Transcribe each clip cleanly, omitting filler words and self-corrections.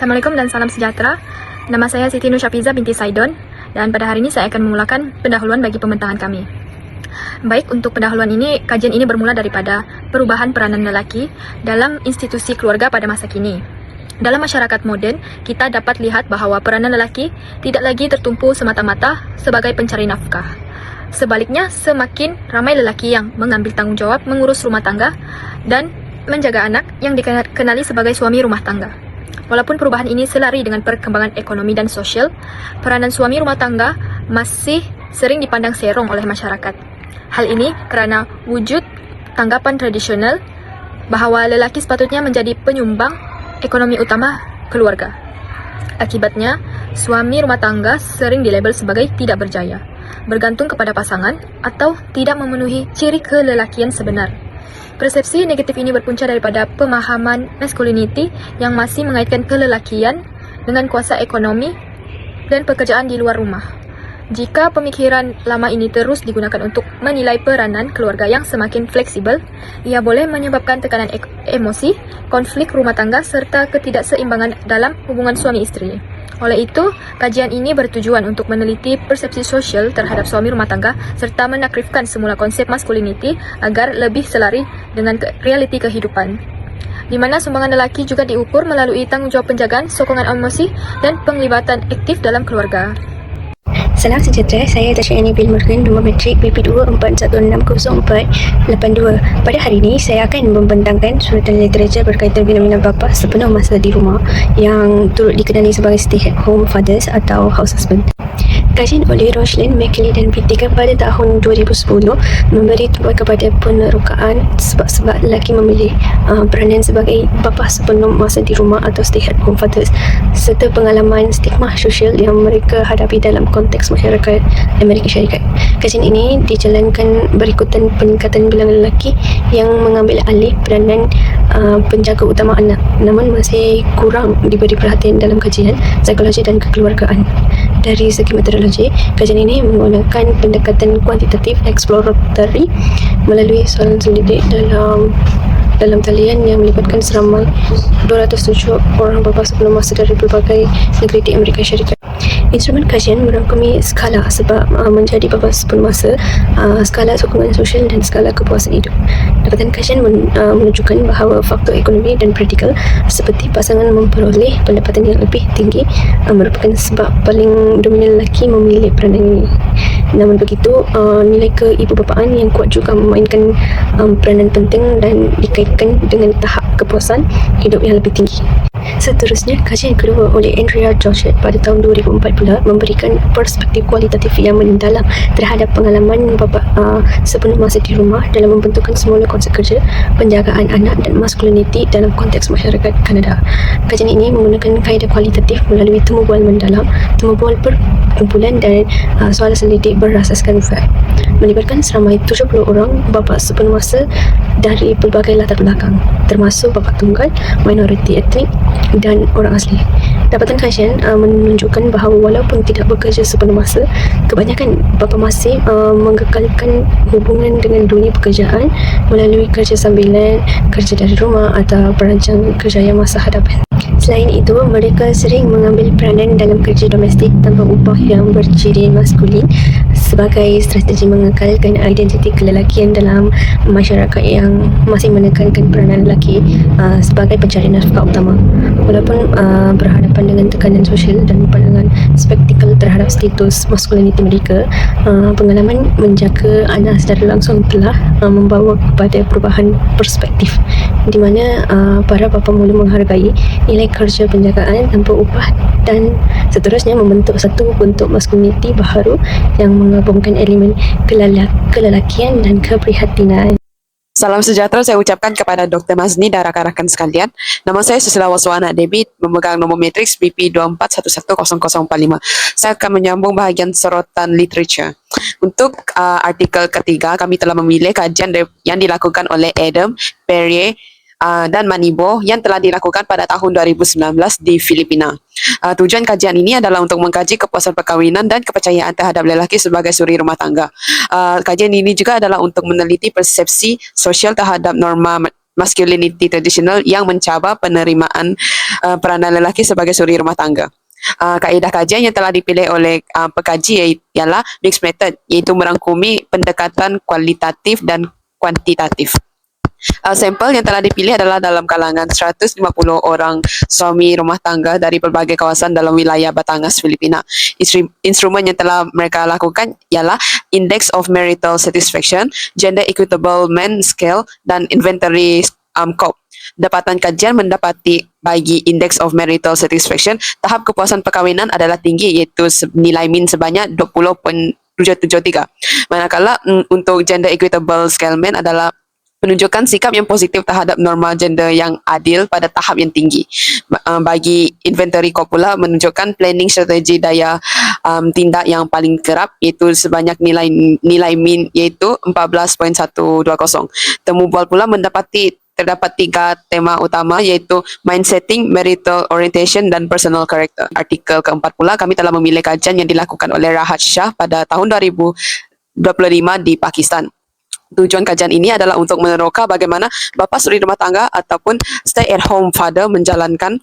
Assalamualaikum dan salam sejahtera. Nama saya Siti Nur Syafiza binti Saidon dan pada hari ini saya akan memulakan pendahuluan bagi pembentahan kami. Baik, untuk pendahuluan ini, kajian ini bermula daripada perubahan peranan lelaki dalam institusi keluarga pada masa kini. Dalam masyarakat moden, kita dapat lihat bahawa peranan lelaki tidak lagi tertumpu semata-mata sebagai pencari nafkah. Sebaliknya, semakin ramai lelaki yang mengambil tanggungjawab mengurus rumah tangga dan menjaga anak yang dikenali sebagai suami rumah tangga. Walaupun perubahan ini selari dengan perkembangan ekonomi dan sosial, peranan suami rumah tangga masih sering dipandang serong oleh masyarakat. Hal ini kerana wujud tanggapan tradisional bahawa lelaki sepatutnya menjadi penyumbang ekonomi utama keluarga. Akibatnya, suami rumah tangga sering dilabel sebagai tidak berjaya, bergantung kepada pasangan atau tidak memenuhi ciri kelelakian sebenar. Persepsi negatif ini berpunca daripada pemahaman masculinity yang masih mengaitkan kelelakian dengan kuasa ekonomi dan pekerjaan di luar rumah. Jika pemikiran lama ini terus digunakan untuk menilai peranan keluarga yang semakin fleksibel, ia boleh menyebabkan tekanan emosi, konflik rumah tangga serta ketidakseimbangan dalam hubungan suami isteri. Oleh itu, kajian ini bertujuan untuk meneliti persepsi sosial terhadap suami rumah tangga serta menakrifkan semula konsep masculinity agar lebih selari dengan realiti kehidupan, di mana sumbangan lelaki juga diukur melalui tanggungjawab penjagaan, sokongan emosi, dan penglibatan aktif dalam keluarga. Salam sejahtera, saya Tasha Annie Bill Morgan, nombor metrik BP241604882. Pada hari ini, saya akan membentangkan suratan literatur berkaitan fenomena bapa sepenuh masa di rumah yang turut dikenali sebagai stay-at-home fathers atau house husband. Kajian oleh Rochlin, McKinley dan Whittaker pada tahun 2010 memberi tumpuan kepada penerokaan sebab-sebab lelaki memilih peranan sebagai bapa sepenuh masa di rumah atau stay-at-home fathers serta pengalaman stigma sosial yang mereka hadapi dalam konteks masyarakat Amerika Syarikat. Kajian ini dijalankan berikutan peningkatan bilangan lelaki yang mengambil alih peranan penjaga utama anak, namun masih kurang diberi perhatian dalam kajian psikologi dan kekeluargaan. Dari segi metodologi, kajian ini menggunakan pendekatan kuantitatif exploratory melalui soalan selidik dalam talian yang melibatkan seramai 207 orang bapa sebelum masa dari berbagai negeri di Amerika Syarikat. Instrumen kajian merangkumi skala sebab menjadi bapa sebelum masa, skala sokongan sosial dan skala kepuasan hidup. Dapatan kajian menunjukkan bahawa faktor ekonomi dan praktikal seperti pasangan memperoleh pendapatan yang lebih tinggi merupakan sebab paling dominan lelaki memilih peranan ini. Namun begitu, nilai keibubapaan yang kuat juga memainkan peranan penting dan dikaitkan dengan tahap kepuasan hidup yang lebih tinggi. Seterusnya, kajian kedua oleh Andrea Georgette pada tahun 2004 pula memberikan perspektif kualitatif yang mendalam terhadap pengalaman bapa sepenuh masa di rumah dalam membentukkan semula konsep kerja, penjagaan anak dan masculinity dalam konteks masyarakat Kanada. Kajian ini menggunakan kaedah kualitatif melalui temu bual mendalam, temu bual perkumpulan dan soalan selidik berasaskan fact, melibatkan seramai 70 orang bapa sepenuh masa dari pelbagai latar belakang, termasuk bapa tunggal, minoriti etnik dan orang asli. Dapatan kajian menunjukkan bahawa walaupun tidak bekerja sepenuh masa, kebanyakan bapa masih mengekalkan hubungan dengan dunia pekerjaan melalui kerja sambilan, kerja dari rumah atau perancang kerja yang masa hadapan. Selain itu, mereka sering mengambil peranan dalam kerja domestik tanpa upah yang berciri maskulin sebagai strategi mengekalkan identiti kelelakian dalam masyarakat yang masih menekankan peranan lelaki sebagai pencari nafkah utama. Walaupun berhadapan dengan tekanan sosial dan pandangan spektikal terhadap status maskuliniti mereka, pengalaman menjaga anak secara langsung telah membawa kepada perubahan perspektif di mana para bapa mula menghargai nilai kerja penjagaan tanpa upah dan seterusnya membentuk satu bentuk maskuliniti baharu yang menggabungkan elemen kelelakian dan keprihatinan. Salam sejahtera saya ucapkan kepada Dr. Mazni dan rakan-rakan sekalian. Nama saya Susila Waswana David, memegang nombor matriks BP2411045. Saya akan menyambung bahagian sorotan literature. Untuk artikel ketiga, kami telah memilih kajian yang dilakukan oleh Adam, Perrier, dan Manibo yang telah dilakukan pada tahun 2019 di Filipina. Tujuan kajian ini adalah untuk mengkaji kepuasan perkahwinan dan kepercayaan terhadap lelaki sebagai suri rumah tangga. Kajian ini juga adalah untuk meneliti persepsi sosial terhadap norma masculinity traditional yang mencabar penerimaan peranan lelaki sebagai suri rumah tangga. Kaedah kajian yang telah dipilih oleh pekaji ialah mixed method, iaitu merangkumi pendekatan kualitatif dan kuantitatif. Sampel yang telah dipilih adalah dalam kalangan 150 orang suami rumah tangga dari berbagai kawasan dalam wilayah Batangas, Filipina. Instrumen yang telah mereka lakukan ialah Index of Marital Satisfaction, Gender Equitable Men Scale, dan Inventory COP. Dapatan kajian mendapati bagi Index of Marital Satisfaction, tahap kepuasan perkahwinan adalah tinggi, iaitu nilai min sebanyak 20.773. Manakala untuk Gender Equitable Scale Men adalah menunjukkan sikap yang positif terhadap norma gender yang adil pada tahap yang tinggi. Bagi inventory COP pula menunjukkan planning strategi daya tindak yang paling kerap, iaitu sebanyak nilai min iaitu 14.120. Temu bual pula terdapat 3 tema utama, iaitu mindsetting, marital orientation, dan personal character. Artikel keempat pula kami telah memilih kajian yang dilakukan oleh Rahat Shah pada tahun 2025 di Pakistan. Tujuan kajian ini adalah untuk meneroka bagaimana bapa suri rumah tangga ataupun stay at home father menjalankan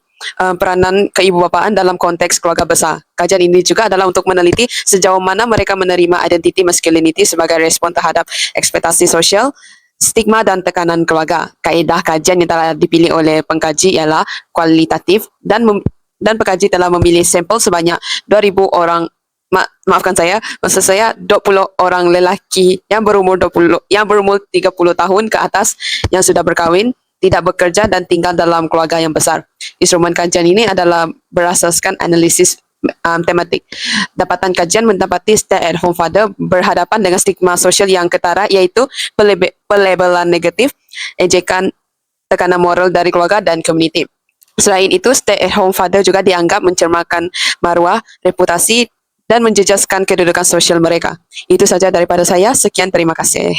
peranan keibubapaan dalam konteks keluarga besar. Kajian ini juga adalah untuk meneliti sejauh mana mereka menerima identiti masculinity sebagai respon terhadap ekspektasi sosial, stigma dan tekanan keluarga. Kaedah kajian yang telah dipilih oleh pengkaji ialah kualitatif dan pengkaji telah memilih sampel sebanyak 2,000 orang. Maafkan saya, maksud saya 20 orang lelaki yang berumur 30 tahun ke atas yang sudah berkahwin, tidak bekerja dan tinggal dalam keluarga yang besar. Instrumen kajian ini adalah berasaskan analisis tematik. Dapatan kajian mendapati stay at home father berhadapan dengan stigma sosial yang ketara, iaitu pelabelan negatif, ejekan, tekanan moral dari keluarga dan komuniti. Selain itu, stay at home father juga dianggap mencerminkan maruah, reputasi dan menjejaskan kedudukan sosial mereka. Itu saja daripada saya. Sekian, terima kasih.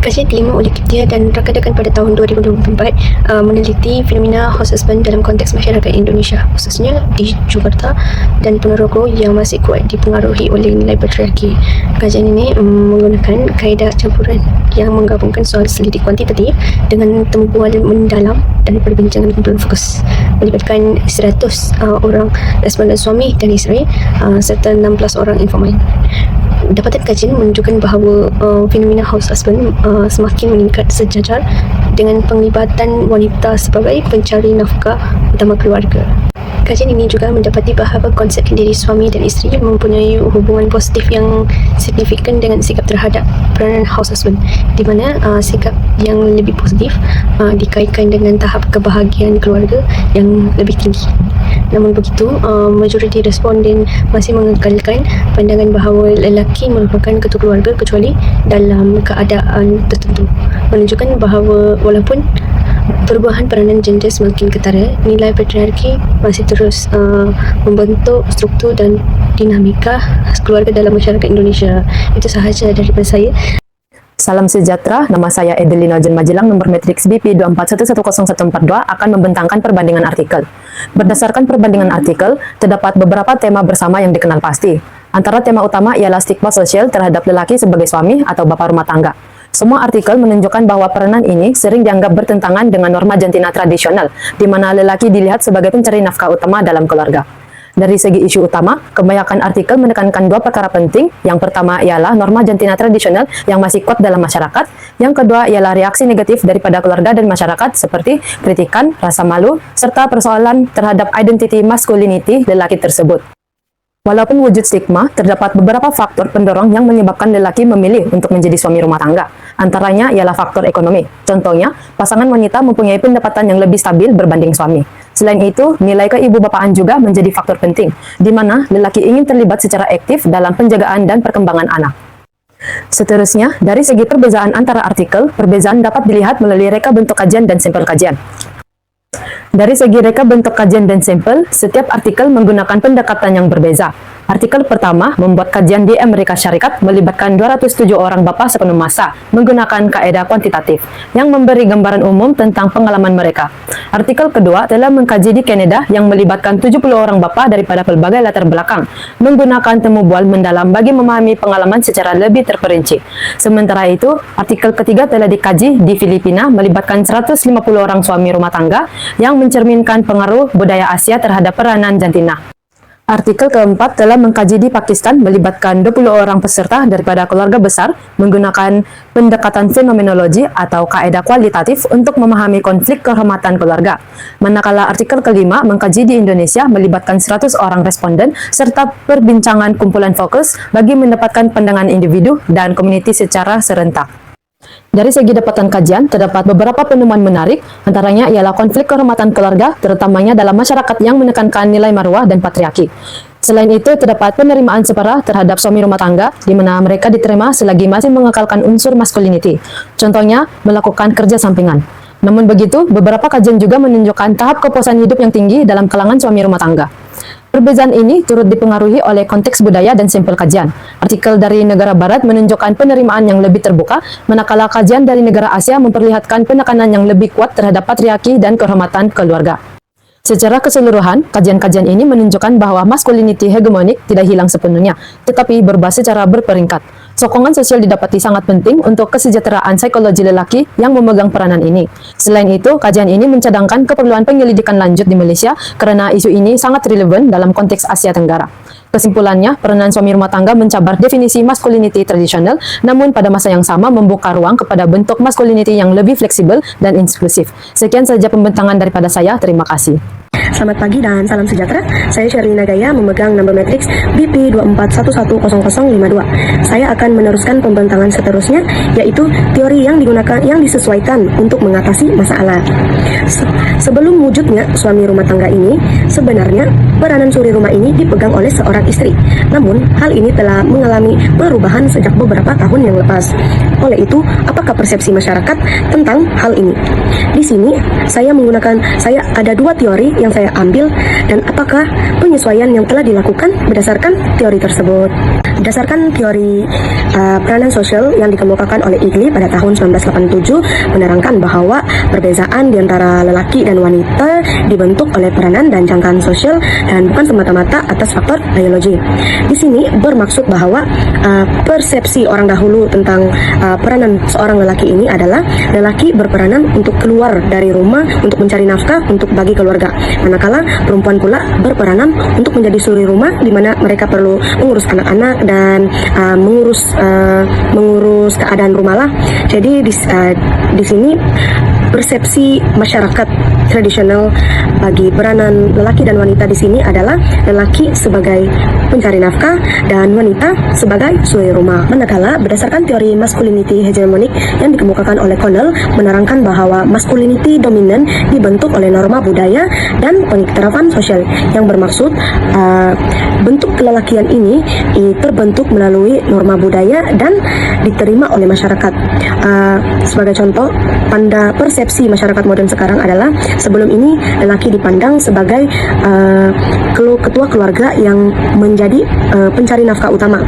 Kajian diterima oleh Kiptia dan rakan-rakan pada tahun 2024 meneliti fenomena house husband dalam konteks masyarakat Indonesia, khususnya di Jakarta dan Ponorogo yang masih kuat dipengaruhi oleh nilai patriarki. Kajian ini menggunakan kaedah campuran yang menggabungkan soal selidik kuantitatif dengan tembual mendalam dan perbincangan kumpulan fokus, melibatkan 100 orang responden suami dan isteri serta 16 orang informan. Dapatan kajian menunjukkan bahawa fenomena house husband semakin meningkat sejajar dengan penglibatan wanita sebagai pencari nafkah utama keluarga. Kajian ini juga mendapati bahawa konsep diri suami dan isteri mempunyai hubungan positif yang signifikan dengan sikap terhadap peranan house husband, di mana sikap yang lebih positif dikaitkan dengan tahap kebahagiaan keluarga yang lebih tinggi. Namun begitu, majoriti responden masih mengekalkan pandangan bahawa lelaki merupakan ketua keluarga kecuali dalam keadaan tertentu, menunjukkan bahawa walaupun perubahan peranan gender semakin ketara, nilai patriarki masih terus membentuk struktur dan dinamika keluarga dalam masyarakat Indonesia. Itu sahaja daripada saya. Salam sejahtera, nama saya Edelina Jen Majilang, nomor matriks BP 241110142 akan membentangkan perbandingan artikel. Berdasarkan perbandingan artikel, terdapat beberapa tema bersama yang dikenal pasti. Antara tema utama ialah stigma sosial terhadap lelaki sebagai suami atau bapa rumah tangga. Semua artikel menunjukkan bahwa peranan ini sering dianggap bertentangan dengan norma jantina tradisional, di mana lelaki dilihat sebagai pencari nafkah utama dalam keluarga. Dari segi isu utama, kebanyakan artikel menekankan 2 perkara penting. Yang pertama ialah norma jantina tradisional yang masih kuat dalam masyarakat. Yang kedua ialah reaksi negatif daripada keluarga dan masyarakat seperti kritikan, rasa malu, serta persoalan terhadap identiti masculinity lelaki tersebut. Walaupun wujud stigma, terdapat beberapa faktor pendorong yang menyebabkan lelaki memilih untuk menjadi suami rumah tangga. Antaranya ialah faktor ekonomi. Contohnya, pasangan wanita mempunyai pendapatan yang lebih stabil berbanding suami. Selain itu, nilai keibubapaan juga menjadi faktor penting, di mana lelaki ingin terlibat secara aktif dalam penjagaan dan perkembangan anak. Seterusnya, dari segi perbezaan antara artikel, perbezaan dapat dilihat melalui reka bentuk kajian dan sampel kajian. Dari segi reka bentuk kajian dan sampel, setiap artikel menggunakan pendekatan yang berbeza. Artikel pertama membuat kajian di Amerika Syarikat melibatkan 207 orang bapa sepenuh masa menggunakan kaedah kuantitatif yang memberi gambaran umum tentang pengalaman mereka. Artikel kedua telah mengkaji di Kanada yang melibatkan 70 orang bapa daripada pelbagai latar belakang menggunakan temu bual mendalam bagi memahami pengalaman secara lebih terperinci. Sementara itu, artikel ketiga telah dikaji di Filipina melibatkan 150 orang suami rumah tangga yang mencerminkan pengaruh budaya Asia terhadap peranan jantina. Artikel keempat telah mengkaji di Pakistan melibatkan 20 orang peserta daripada keluarga besar menggunakan pendekatan fenomenologi atau kaedah kualitatif untuk memahami konflik kehormatan keluarga. Manakala artikel kelima mengkaji di Indonesia melibatkan 100 orang responden serta perbincangan kumpulan fokus bagi mendapatkan pandangan individu dan komuniti secara serentak. Dari segi dapatan kajian, terdapat beberapa penemuan menarik, antaranya ialah konflik kehormatan keluarga, terutamanya dalam masyarakat yang menekankan nilai marwah dan patriarki. Selain itu, terdapat penerimaan separa terhadap suami rumah tangga, di mana mereka diterima selagi masih mengekalkan unsur masculinity. Contohnya, melakukan kerja sampingan. Namun begitu, beberapa kajian juga menunjukkan tahap kepuasan hidup yang tinggi dalam kalangan suami rumah tangga. Perbedaan ini turut dipengaruhi oleh konteks budaya dan sampel kajian. Artikel dari negara barat menunjukkan penerimaan yang lebih terbuka, manakala kajian dari negara Asia memperlihatkan penekanan yang lebih kuat terhadap patriarki dan kehormatan keluarga. Secara keseluruhan, kajian-kajian ini menunjukkan bahwa masculinity hegemonik tidak hilang sepenuhnya, tetapi berubah secara berperingkat. Sokongan sosial didapati sangat penting untuk kesejahteraan psikologi lelaki yang memegang peranan ini. Selain itu, kajian ini mencadangkan keperluan penyelidikan lanjut di Malaysia karena isu ini sangat relevan dalam konteks Asia Tenggara. Kesimpulannya, peranan suami rumah tangga mencabar definisi masculinity tradisional, namun pada masa yang sama membuka ruang kepada bentuk masculinity yang lebih fleksibel dan inklusif. Sekian saja pembentangan daripada saya, terima kasih. Selamat pagi dan salam sejahtera. Saya Sherlina Gaya memegang number matriks BP 24110052. Saya akan meneruskan pembentangan seterusnya, yaitu teori yang digunakan yang disesuaikan untuk mengatasi masalah. Sebelum wujudnya suami rumah tangga ini, sebenarnya peranan suri rumah ini dipegang oleh seorang istri. Namun, hal ini telah mengalami perubahan sejak beberapa tahun yang lepas. Oleh itu, apakah persepsi masyarakat tentang hal ini? Di sini, saya ada dua teori yang saya ambil, dan apakah penyesuaian yang telah dilakukan berdasarkan teori tersebut. Berdasarkan teori peranan sosial yang dikemukakan oleh Igli pada tahun 1987 menerangkan bahwa perbezaan di antara lelaki dan wanita dibentuk oleh peranan dan jangkaan sosial dan bukan semata-mata atas faktor biologi. Di sini bermaksud bahwa persepsi orang dahulu tentang peranan seorang lelaki ini adalah lelaki berperanan untuk keluar dari rumah untuk mencari nafkah untuk bagi keluarga. Manakala perempuan pula berperanan untuk menjadi suri rumah, di mana mereka perlu mengurus anak-anak dan mengurus keadaan rumah lah. Jadi di sini persepsi masyarakat tradisional bagi peranan lelaki dan wanita di sini adalah lelaki sebagai pencari nafkah dan wanita sebagai suri rumah. Manakala berdasarkan teori masculinity hegemonik yang dikemukakan oleh Connell menerangkan bahwa masculinity dominan dibentuk oleh norma budaya dan pengiktirafan sosial yang bermaksud bentuk kelelakian ini terbentuk melalui norma budaya dan diterima oleh masyarakat. Sebagai contoh, pada persepsi masyarakat modern sekarang adalah sebelum ini lelaki dipandang sebagai ketua keluarga yang menjadi pencari nafkah utama.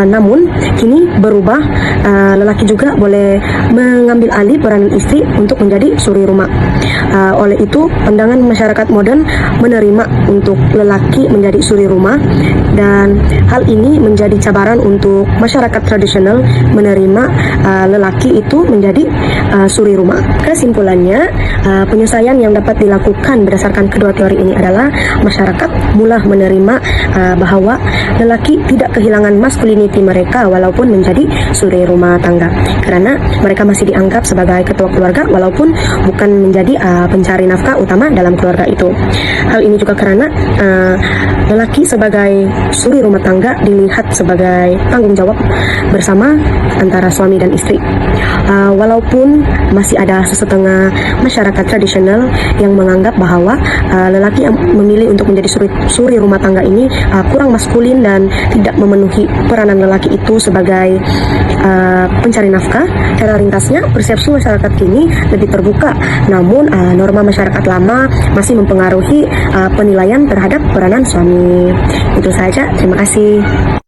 Namun kini berubah, lelaki juga boleh mengambil alih peran istri untuk menjadi suri rumah. Oleh itu, pandangan masyarakat modern menerima untuk lelaki menjadi suri rumah, dan hal ini menjadi cabaran untuk masyarakat tradisional menerima lelaki itu menjadi suri rumah. Kesimpulannya, penyelesaian yang dapat dilakukan berdasarkan kedua teori ini adalah masyarakat mula menerima bahwa lelaki tidak kehilangan masculinity mereka walaupun menjadi suri rumah tangga, karena mereka masih dianggap sebagai ketua keluarga walaupun bukan menjadi pencari nafkah utama dalam keluarga itu. Hal ini juga karena lelaki sebagai suri rumah tangga dilihat sebagai tanggung jawab bersama antara suami dan istri. Walaupun masih ada setengah masyarakat tradisional yang menganggap bahwa lelaki yang memilih untuk menjadi suri rumah tangga ini kurang maskulin dan tidak memenuhi peranan lelaki itu sebagai pencari nafkah. Cara ringkasnya, persepsi masyarakat kini lebih terbuka, namun norma masyarakat lama masih mempengaruhi penilaian terhadap peranan suami. Itu saja, terima kasih.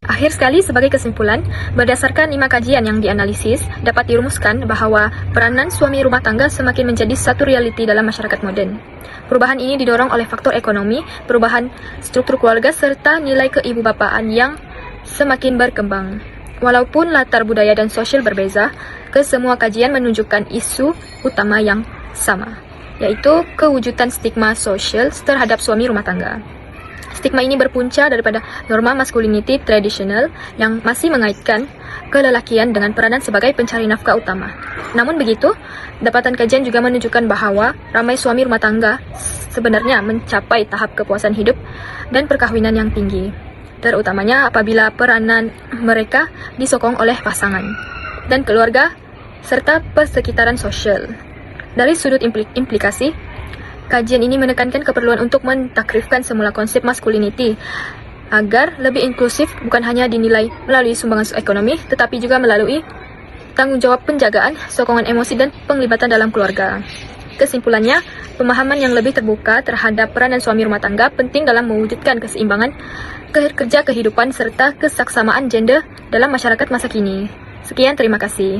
Akhir sekali, sebagai kesimpulan, berdasarkan 5 kajian yang dianalisis, dapat dirumuskan bahwa peranan suami rumah tangga semakin menjadi satu realiti dalam masyarakat modern. Perubahan ini didorong oleh faktor ekonomi, perubahan struktur keluarga, serta nilai keibubapaan yang semakin berkembang. Walaupun latar budaya dan sosial berbeza, kesemua kajian menunjukkan isu utama yang sama, yaitu kewujudan stigma sosial terhadap suami rumah tangga. Stigma ini berpunca daripada norma masculinity tradisional yang masih mengaitkan kelelakian dengan peranan sebagai pencari nafkah utama. Namun begitu, dapatan kajian juga menunjukkan bahwa ramai suami rumah tangga sebenarnya mencapai tahap kepuasan hidup dan perkawinan yang tinggi, terutamanya apabila peranan mereka disokong oleh pasangan dan keluarga serta persekitaran sosial. Dari sudut implikasi, kajian ini menekankan keperluan untuk mentakrifkan semula konsep masculinity agar lebih inklusif, bukan hanya dinilai melalui sumbangan ekonomi, tetapi juga melalui tanggung jawab penjagaan, sokongan emosi, dan penglibatan dalam keluarga. Kesimpulannya, pemahaman yang lebih terbuka terhadap peranan suami rumah tangga penting dalam mewujudkan keseimbangan kerja kehidupan serta kesaksamaan gender dalam masyarakat masa kini. Sekian, terima kasih.